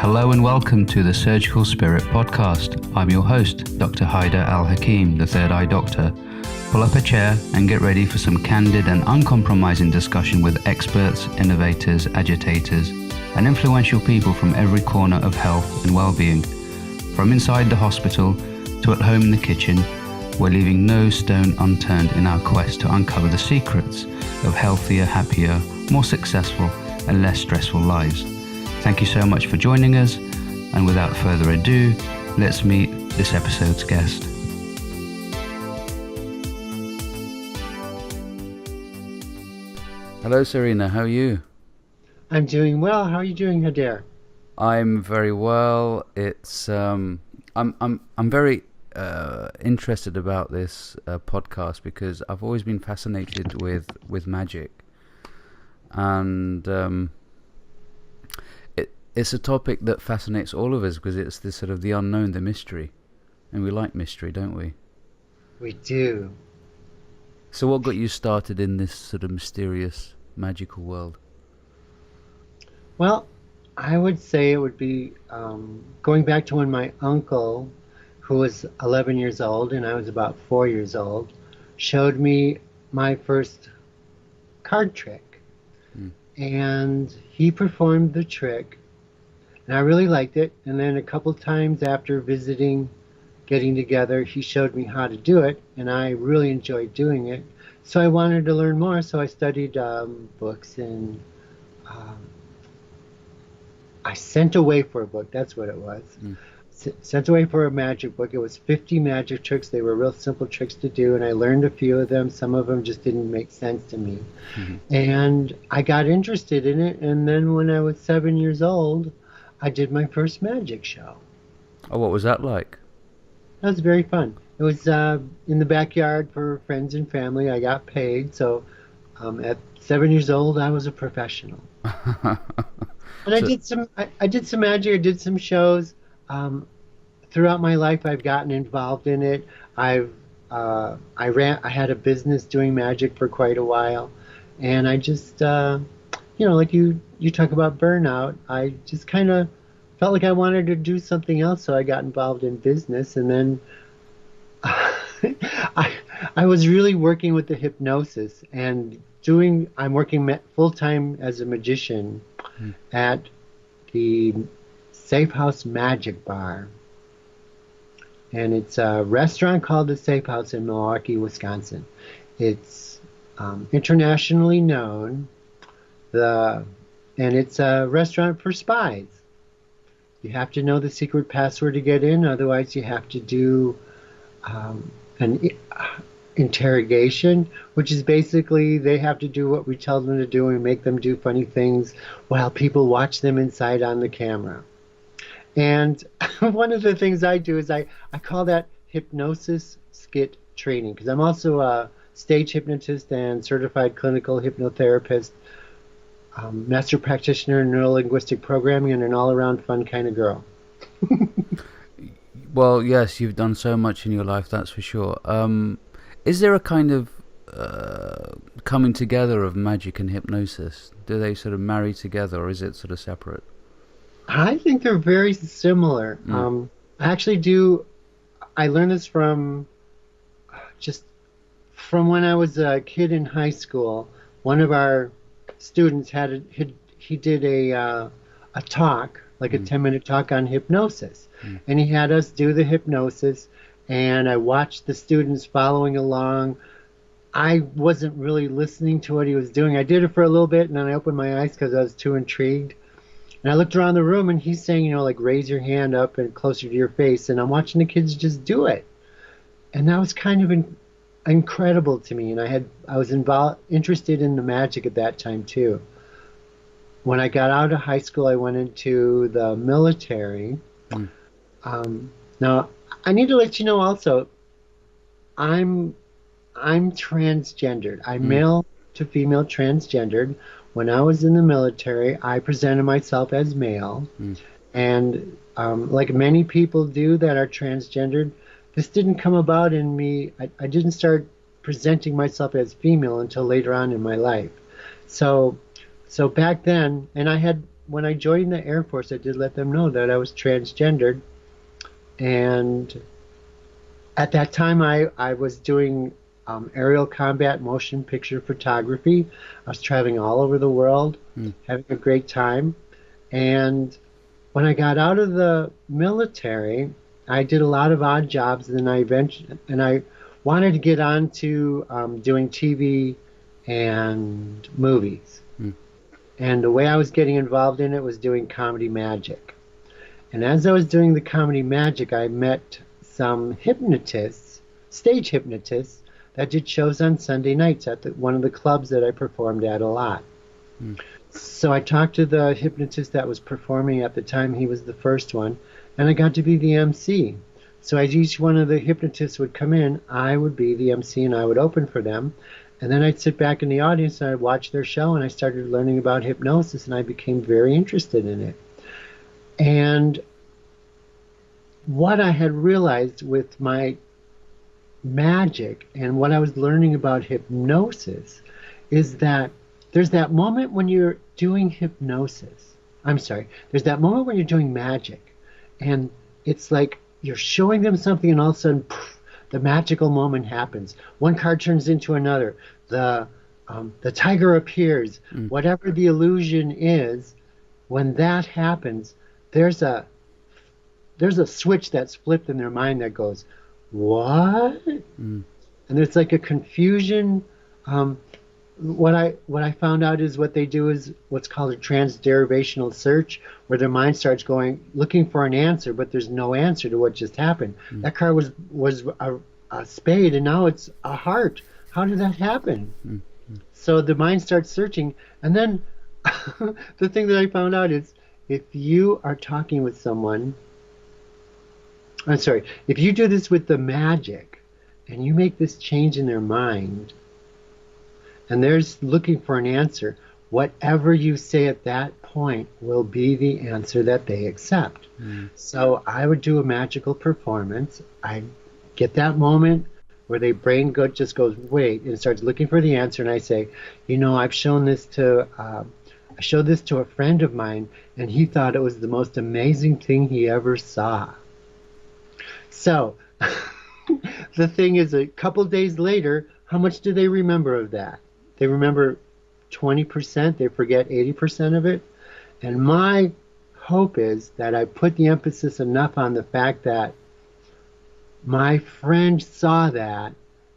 Hello and welcome to the Surgical Spirit Podcast. I'm your host, Dr. Haidar Al-Hakim, the Third Eye Doctor. Pull up a chair and get ready for some candid and uncompromising discussion with experts, innovators, agitators, and influential people from every corner of health and well-being. From inside the hospital to at home in the kitchen, we're leaving no stone unturned in our quest to uncover the secrets of healthier, happier, more successful, and less stressful lives. Thank you so much for joining us, and without further ado, let's meet this episode's guest. Hello Serena, how are you? I'm doing well. How are you doing, Haidar? I'm very well. It's I'm very interested about this podcast because I've always been fascinated with magic, and it's a topic that fascinates all of us because it's this sort of the unknown, the mystery, and we like mystery, don't we? We do. So what got you started in this sort of mysterious, magical world? Well, I would say it would be going back to when my uncle, who was 11 years old and I was about 4 years old, showed me my first card trick. And he performed the trick, and I really liked it. And then a couple times after getting together, he showed me how to do it, and I really enjoyed doing it. So I wanted to learn more, so I studied books, and I sent away for a book. That's what it was. Sent away for a magic book. It was 50 magic tricks. They were real simple tricks to do, and I learned a few of them. Some of them just didn't make sense to me. And I got interested in it, and then when I was 7 years old, I did my first magic show. Oh, what was that like? That was very fun. It was in the backyard for friends and family. I got paid, so at 7 years old, I was a professional. And I did some magic. I did some shows. Throughout my life, I've gotten involved in it. I had a business doing magic for quite a while, and I just, like you talk about burnout. I just kind of felt like I wanted to do something else, so I got involved in business, and then I was really working with the hypnosis and I'm working full-time as a magician at the Safe House Magic Bar. And it's a restaurant called the Safe House in Milwaukee, Wisconsin. It's internationally known, and it's a restaurant for spies. You have to know the secret password to get in, otherwise you have to do an interrogation, which is basically they have to do what we tell them to do and make them do funny things while people watch them inside on the camera. And one of the things I do is I call that hypnosis skit training, because I'm also a stage hypnotist and certified clinical hypnotherapist, master practitioner in neuro-linguistic programming, and an all-around fun kind of girl. Well, yes, you've done so much in your life, that's for sure. Is there a kind of coming together of magic and hypnosis? Do they sort of marry together, or is it sort of separate? I think they're very similar. I actually do. I learned this from when I was a kid in high school. One of our students he did a talk, like a 10-minute talk on hypnosis, and he had us do the hypnosis, and I watched the students following along. I wasn't really listening to what he was doing. I did it for a little bit, and then I opened my eyes because I was too intrigued. And I looked around the room, and he's saying, like, raise your hand up and closer to your face. And I'm watching the kids just do it. And that was kind of incredible to me. And I was interested in the magic at that time, too. When I got out of high school, I went into the military. Now, I need to let you know also, I'm transgendered. I'm male to female transgendered. When I was in the military, I presented myself as male, and like many people do that are transgendered, this didn't come about in me. I didn't start presenting myself as female until later on in my life. So back then, and I had when I joined the Air Force, I did let them know that I was transgendered, and at that time I was doing aerial combat motion picture photography. I was traveling all over the world, having a great time, and when I got out of the military, I did a lot of odd jobs, and then I wanted to get on to doing TV and movies. And the way I was getting involved in it was doing comedy magic. And as I was doing the comedy magic, I met some hypnotists, stage hypnotists, that did shows on Sunday nights at one of the clubs that I performed at a lot. So I talked to the hypnotist that was performing at the time. He was the first one, and I got to be the MC. So as each one of the hypnotists would come in, I would be the MC and I would open for them. And then I'd sit back in the audience and I'd watch their show, and I started learning about hypnosis, and I became very interested in it. And what I had realized with my magic and what I was learning about hypnosis is that there's that moment when you're doing hypnosis. I'm sorry. There's that moment when you're doing magic, and it's like you're showing them something, and all of a sudden, poof, the magical moment happens. One card turns into another. The tiger appears. Whatever the illusion is, when that happens, there's a switch that's flipped in their mind that goes, what? And it's like a confusion. What I found out is what they do is what's called a transderivational search, where their mind starts looking for an answer, but there's no answer to what just happened. That card was a spade, and now it's a heart. How did that happen? So the mind starts searching, and then the thing that I found out is if you are talking with someone, if you do this with the magic, and you make this change in their mind, and they're looking for an answer, whatever you say at that point will be the answer that they accept. So I would do a magical performance. I get that moment where their brain just goes, wait, and starts looking for the answer, and I say, I've shown this to I showed this to a friend of mine, and he thought it was the most amazing thing he ever saw. So the thing is, a couple days later, how much do they remember of that? They remember 20%, they forget 80% of it. And my hope is that I put the emphasis enough on the fact that my friend saw that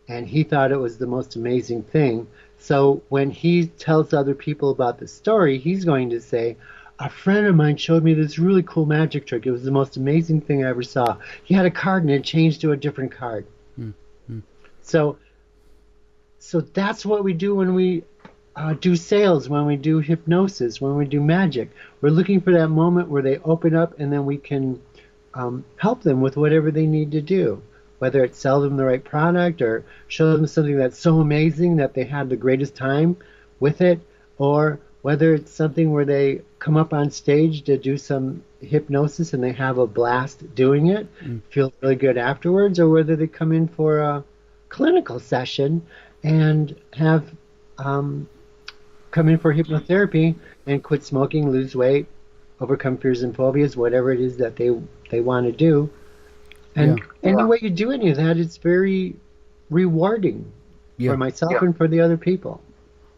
and he thought it was the most amazing thing. So when he tells other people about the story, he's going to say, a friend of mine showed me this really cool magic trick. It was the most amazing thing I ever saw. He had a card and it changed to a different card. So that's what we do when we do sales, when we do hypnosis, when we do magic. We're looking for that moment where they open up, and then we can help them with whatever they need to do, whether it's sell them the right product or show them something that's so amazing that they had the greatest time with it, or whether it's something where they come up on stage to do some hypnosis and they have a blast doing it, feel really good afterwards, or whether they come in for a clinical session and have come in for hypnotherapy and quit smoking, lose weight, overcome fears and phobias, whatever it is that they want to do. And any way you do any of that, it's very rewarding for myself and for the other people.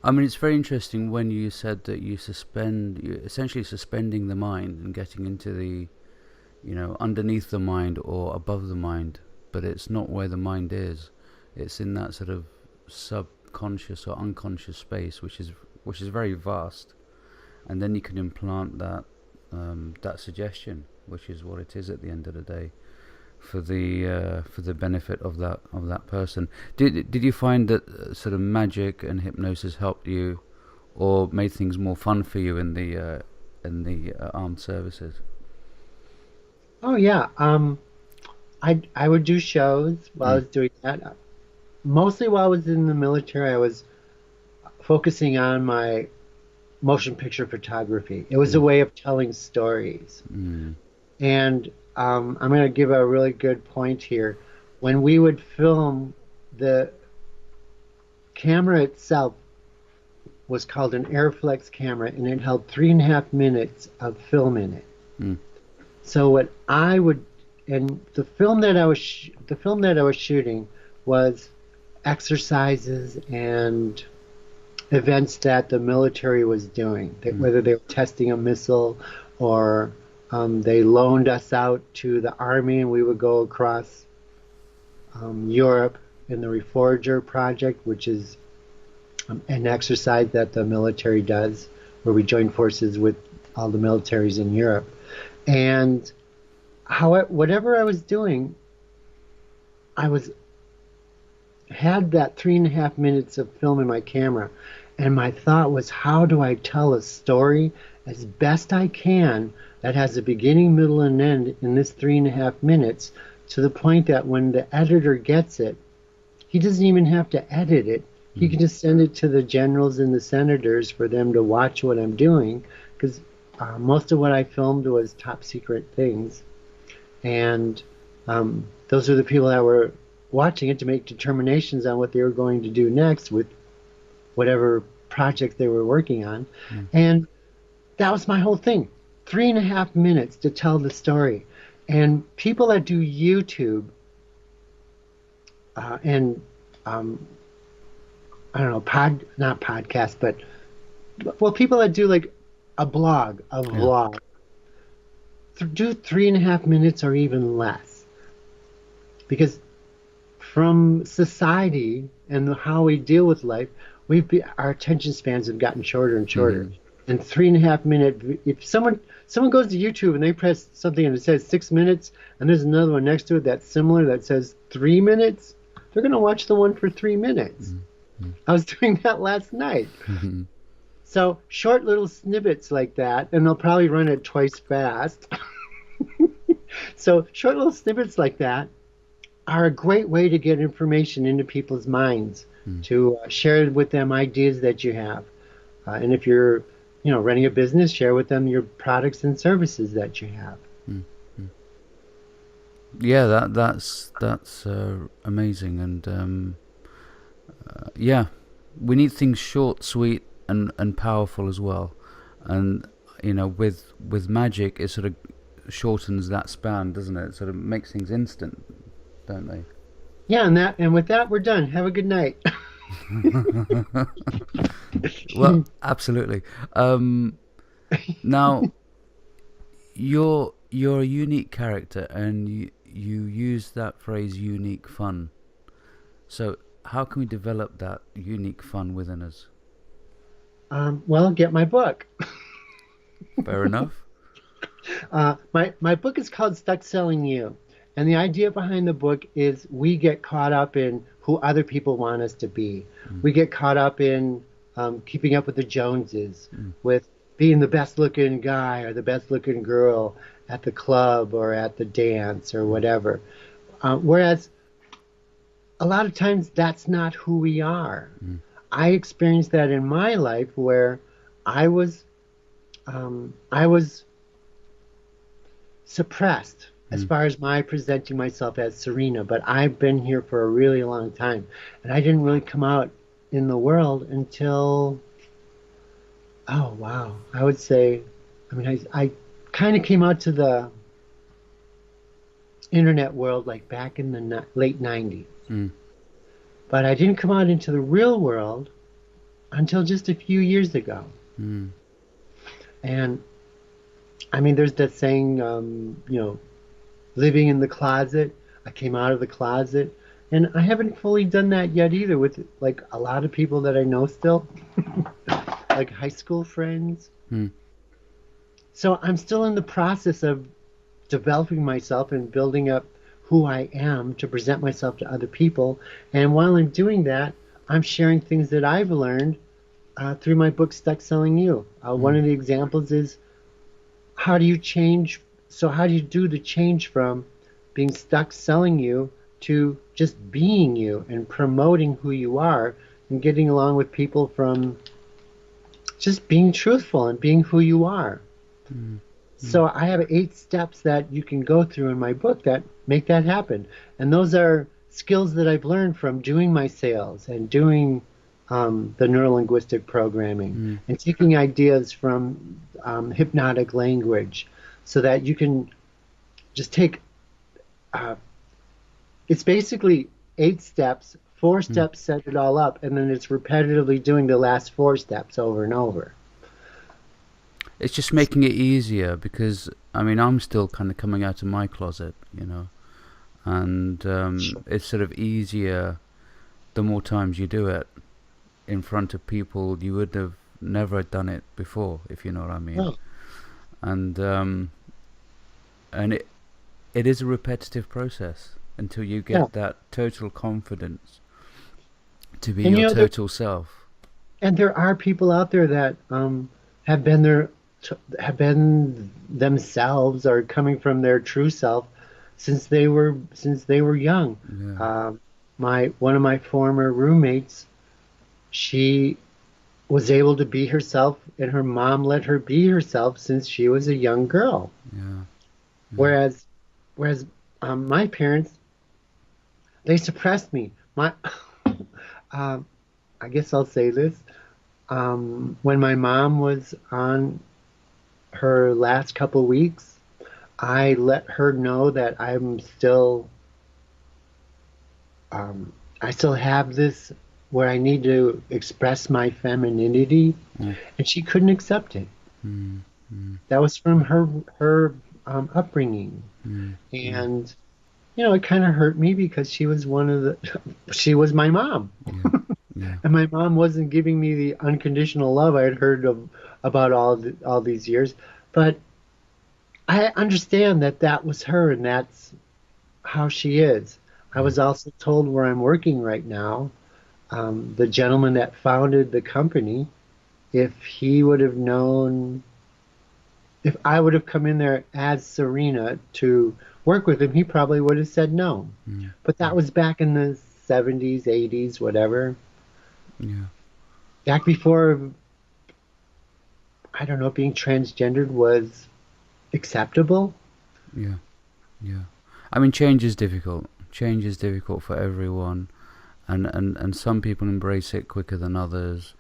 I mean, it's very interesting when you said that you're essentially suspending the mind and getting into the, underneath the mind or above the mind, but it's not where the mind is. It's in that sort of subconscious or unconscious space, which is very vast, and then you can implant that suggestion, which is what it is at the end of the day, for the benefit of that person. Did you find that sort of magic and hypnosis helped you, or made things more fun for you in the armed services? Oh yeah, I would do shows while I was doing that. Mostly while I was in the military, I was focusing on my motion picture photography. It was a way of telling stories. And I'm going to give a really good point here. When we would film, the camera itself was called an Airflex camera, and it held 3.5 minutes of film in it. Mm. So what I would, and the film that I was shooting was exercises and events that the military was doing, whether they were testing a missile or they loaned us out to the Army, and we would go across Europe in the Reforger project, which is an exercise that the military does, where we join forces with all the militaries in Europe. And whatever I was doing, I had that 3.5 minutes of film in my camera, and my thought was, how do I tell a story as best I can that has a beginning, middle, and end in this 3.5 minutes, to the point that when the editor gets it, he doesn't even have to edit it. He can just send it to the generals and the senators for them to watch what I'm doing, because most of what I filmed was top secret things. And those are the people that were watching it to make determinations on what they were going to do next with whatever project they were working on. And that was my whole thing. 3.5 minutes to tell the story. And people that do YouTube and I don't know, not podcast, but well, people that do like a blog, a vlog, do 3.5 minutes or even less. Because from society and how we deal with life, our attention spans have gotten shorter and shorter. Mm-hmm. And 3.5 minutes, if someone goes to YouTube and they press something and it says 6 minutes, and there's another one next to it that's similar that says 3 minutes, they're going to watch the one for 3 minutes. Mm-hmm. I was doing that last night. Mm-hmm. So short little snippets like that, and they'll probably run it twice fast. So short little snippets like that are a great way to get information into people's minds, to share with them ideas that you have. And if you're running a business, share with them your products and services that you have. Mm-hmm. Yeah, that's amazing. And yeah, we need things short, sweet, and powerful as well. And with magic, it sort of shortens that span, doesn't it? It sort of makes things instant, don't they? Yeah, and with that, we're done. Have a good night. Well, absolutely. Now, you're a unique character, and you use that phrase "unique fun." So, how can we develop that unique fun within us? Well, get my book. Fair enough. My book is called Stuck Selling You. And the idea behind the book is we get caught up in who other people want us to be. We get caught up in keeping up with the Joneses, with being the best-looking guy or the best-looking girl at the club or at the dance or whatever. Whereas a lot of times that's not who we are. I experienced that in my life where I was suppressed as far as my presenting myself as Serena, but I've been here for a really long time, and I didn't really come out in the world until, I would say, I kind of came out to the internet world like back in the late 90s. But I didn't come out into the real world until just a few years ago. And there's that saying, living in the closet. I came out of the closet, and I haven't fully done that yet either with like a lot of people that I know still, like high school friends. So I'm still in the process of developing myself and building up who I am to present myself to other people. And while I'm doing that, I'm sharing things that I've learned through my book, Stuck Selling You. One of the examples is, how do you do the change from being stuck selling you to just being you and promoting who you are and getting along with people from just being truthful and being who you are? So I have 8 steps that you can go through in my book that make that happen. And those are skills that I've learned from doing my sales and doing the neuro-linguistic programming, and taking ideas from hypnotic language so that you can just take, it's basically 8 steps, 4 steps set it all up, and then it's repetitively doing the last 4 steps over and over. It's just making it easier because, I mean, I'm still kind of coming out of my closet, you know, and it's sort of easier the more times you do it in front of people you would have never done it before, if you know what I mean. Oh. And it is a repetitive process until you get that total confidence to be your total self. And there are people out there that have been themselves or coming from their true self since they were young. Yeah. One of my former roommates, she was able to be herself, and her mom let her be herself since she was a young girl. Yeah. Whereas my parents, they suppressed me. I guess I'll say this. When my mom was on her last couple weeks, I let her know that I still have this where I need to express my femininity, and she couldn't accept it. That was from her upbringing, and it kind of hurt me because she was she was my mom. Yeah. And my mom wasn't giving me the unconditional love I had heard about all these years. But I understand that was her, and that's how she is. I was also told where I'm working right now, the gentleman that founded the company, if he would have known, if I would have come in there as Serena to work with him, he probably would have said no. But that was back in the 70s, 80s, whatever. Yeah. Back before, I don't know, being transgendered was acceptable. Yeah. I mean, change is difficult. Change is difficult for everyone, and some people embrace it quicker than others,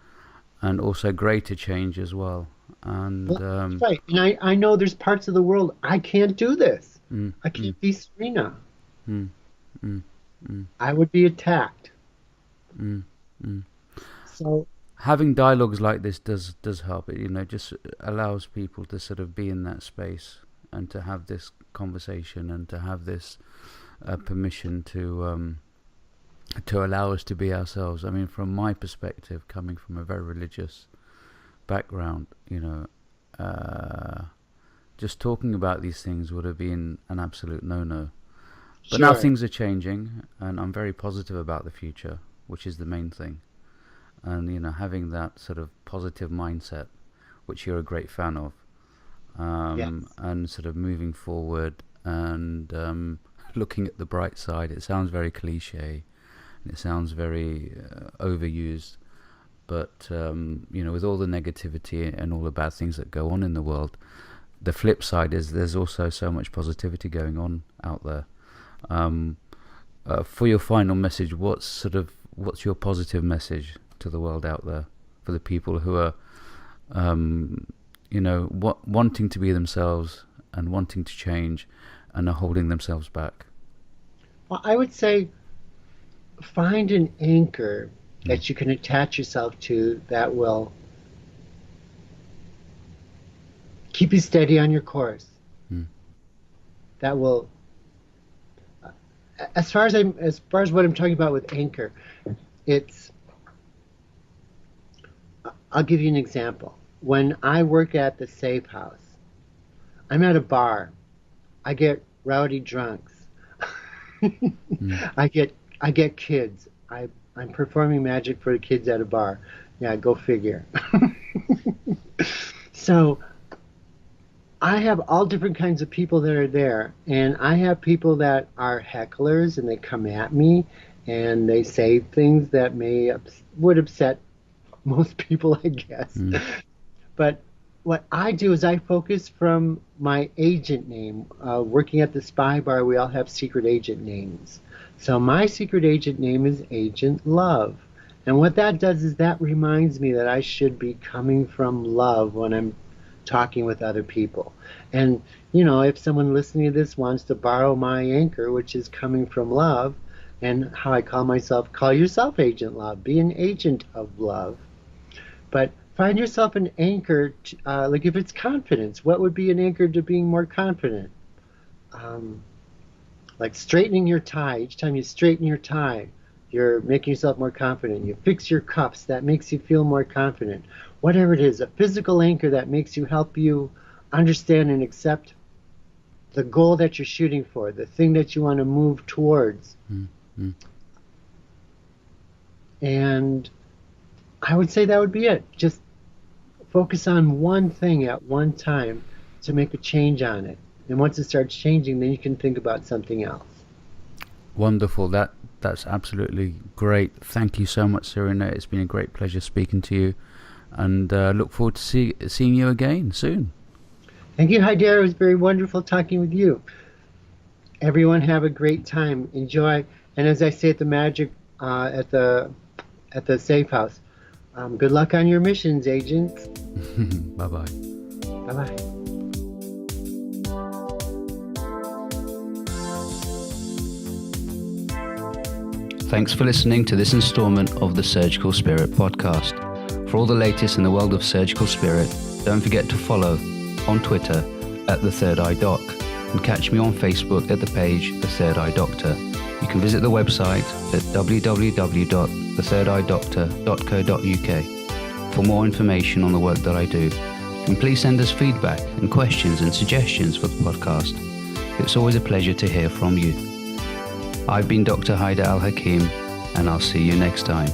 and also greater change as well. And that's right. And I know there's parts of the world I can't do this. I can't be Serena. I would be attacked. So having dialogues like this does help. It just allows people to sort of be in that space and to have this conversation and to have this permission to allow us to be ourselves. I mean, from my perspective, coming from a very religious background, just talking about these things would have been an absolute no-no. But now things are changing, and I'm very positive about the future, which is the main thing. And having that sort of positive mindset, which you're a great fan of, and sort of moving forward and looking at the bright side. It sounds very cliche, and it sounds very overused, but with all the negativity and all the bad things that go on in the world, the flip side is there's also so much positivity going on out there. For your final message, what's your positive message to the world out there, for the people who are wanting to be themselves and wanting to change and are holding themselves back? Well, I would say find an anchor that you can attach yourself to that will keep you steady on your course. That will, as far as what I'm talking about with anchor, I'll give you an example. When I work at the Safe House, I'm at a bar. I get rowdy drunks. I get kids. I'm performing magic for the kids at a bar. Yeah, go figure. So I have all different kinds of people that are there, and I have people that are hecklers, and they come at me, and they say things that would upset most people, I guess. But what I do is I focus from my agent name. Working at the Spy Bar, we all have secret agent names. So my secret agent name is Agent Love. And what that does is that reminds me that I should be coming from love when I'm talking with other people. And, if someone listening to this wants to borrow my anchor, which is coming from love, and how I call myself, call yourself Agent Love. Be an agent of love. But find yourself an anchor, like if it's confidence, what would be an anchor to being more confident? Like straightening your tie. Each time you straighten your tie, you're making yourself more confident. You fix your cuffs, that makes you feel more confident. Whatever it is, a physical anchor that makes you help you understand and accept the goal that you're shooting for, the thing that you want to move towards. Mm-hmm. And I would say that would be it. Just focus on one thing at one time to make a change on it. And once it starts changing, then you can think about something else. Wonderful. That's absolutely great. Thank you so much, Serena. It's been a great pleasure speaking to you, and look forward to seeing you again soon. Thank you, Haidar. It was very wonderful talking with you. Everyone have a great time. Enjoy. And as I say at the magic, at the safe house, good luck on your missions, agents. Bye-bye. Bye-bye. Thanks for listening to this installment of the Surgical Spirit podcast. For all the latest in the world of surgical spirit, don't forget to follow on Twitter at The Third Eye Doc, and catch me on Facebook at the page The Third Eye Doctor. You can visit the website at www.thethirdeyedoctor.co.uk for more information on the work that I do. And please send us feedback and questions and suggestions for the podcast. It's always a pleasure to hear from you. I've been Dr. Haidar Al-Hakim, and I'll see you next time.